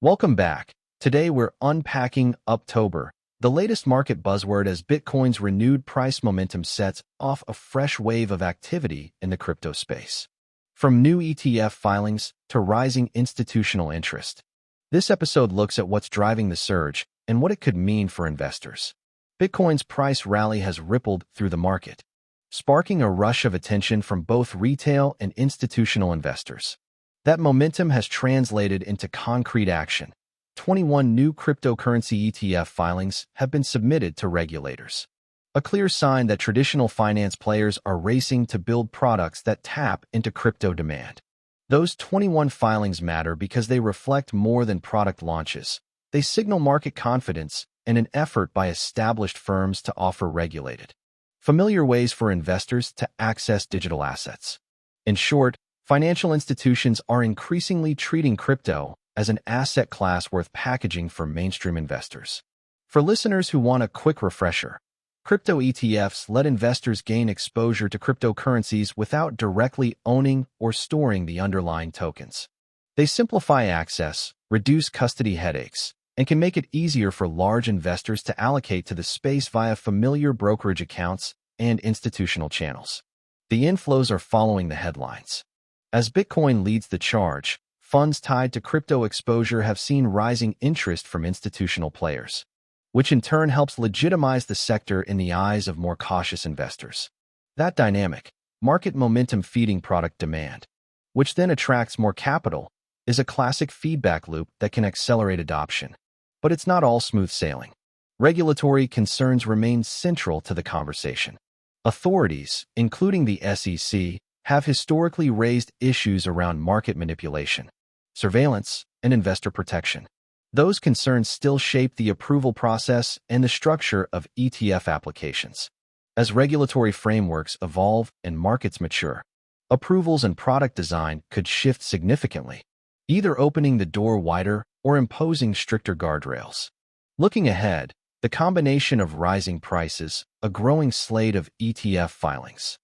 Welcome back. Today we're unpacking Uptober, the latest market buzzword as Bitcoin's renewed price momentum sets off a fresh wave of activity in the crypto space. From new ETF filings to rising institutional interest, this episode looks at what's driving the surge and what it could mean for investors. Bitcoin's price rally has rippled through the market, sparking a rush of attention from both retail and institutional investors. That momentum has translated into concrete action. 21 new cryptocurrency ETF filings have been submitted to regulators, a clear sign that traditional finance players are racing to build products that tap into crypto demand. Those 21 filings matter because they reflect more than product launches. They signal market confidence and an effort by established firms to offer regulated, familiar ways for investors to access digital assets. In short, financial institutions are increasingly treating crypto as an asset class worth packaging for mainstream investors. For listeners who want a quick refresher, crypto ETFs let investors gain exposure to cryptocurrencies without directly owning or storing the underlying tokens. They simplify access, reduce custody headaches, and can make it easier for large investors to allocate to the space via familiar brokerage accounts and institutional channels. The inflows are following the headlines. As Bitcoin leads the charge, funds tied to crypto exposure have seen rising interest from institutional players, which in turn helps legitimize the sector in the eyes of more cautious investors. That dynamic, market momentum feeding product demand, which then attracts more capital, is a classic feedback loop that can accelerate adoption. But it's not all smooth sailing. Regulatory concerns remain central to the conversation. Authorities, including the SEC, have historically raised issues around market manipulation, surveillance, and investor protection. Those concerns still shape the approval process and the structure of ETF applications. As regulatory frameworks evolve and markets mature, approvals and product design could shift significantly, either opening the door wider or imposing stricter guardrails. Looking ahead, the combination of rising prices, a growing slate of ETF filings,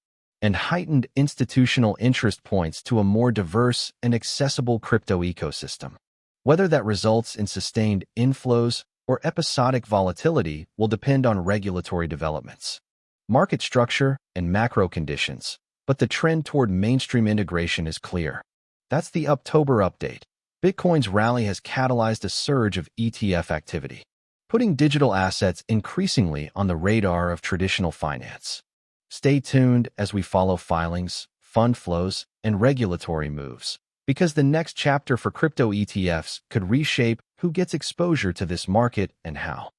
and heightened institutional interest points to a more diverse and accessible crypto ecosystem. Whether that results in sustained inflows or episodic volatility will depend on regulatory developments, market structure, and macro conditions, but the trend toward mainstream integration is clear. That's the Uptober update. Bitcoin's rally has catalyzed a surge of ETF activity, putting digital assets increasingly on the radar of traditional finance. Stay tuned as we follow filings, fund flows, and regulatory moves, because the next chapter for crypto ETFs could reshape who gets exposure to this market and how.